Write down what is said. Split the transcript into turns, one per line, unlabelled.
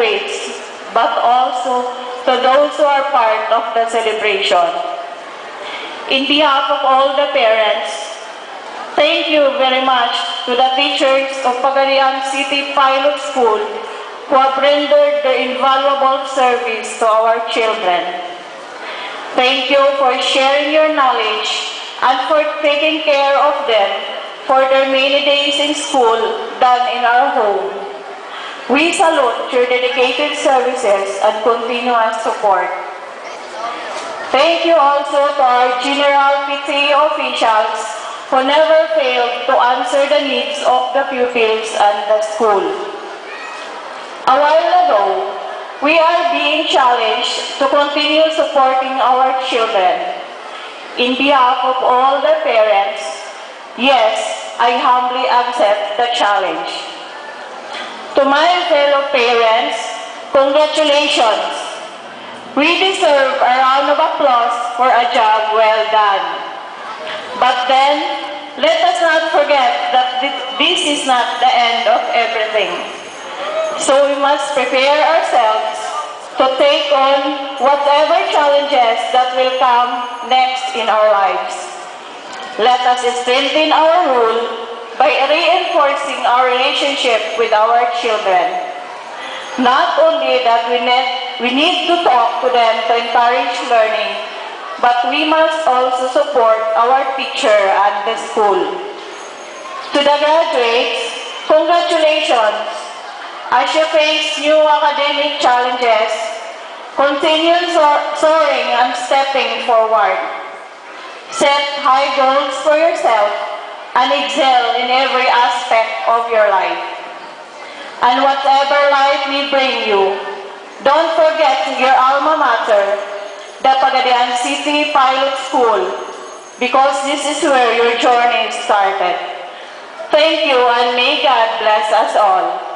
graduates, but also to those who are part of the celebration. In behalf of all the parents, thank you very much to the teachers of Pagadian City Pilot School who have rendered their invaluable service to our children. Thank you for sharing your knowledge and for taking care of them for their many days in school done in our home. We salute your dedicated services and continuous support. Thank you also to our General PTA officials who never failed to answer the needs of the pupils and the school. A while ago, we are being challenged to continue supporting our children. In behalf of all the parents, yes, I humbly accept the challenge. To my fellow parents, congratulations. We deserve a round of applause for a job well done. But then, let us not forget that this is not the end of everything. So we must prepare ourselves to take on whatever challenges that will come next in our lives. Let us strengthen our role by reinforcing our relationship with our children. Not only that we need to talk to them to encourage learning, but we must also support our teacher and the school. To the graduates, congratulations! As you face new academic challenges, continue soaring and stepping forward. Set high goals for yourself and excel in every aspect of your life. And whatever life may bring you, don't forget your alma mater, the Pagadian City Pilot School, because this is where your journey started. Thank you, and may God bless us all.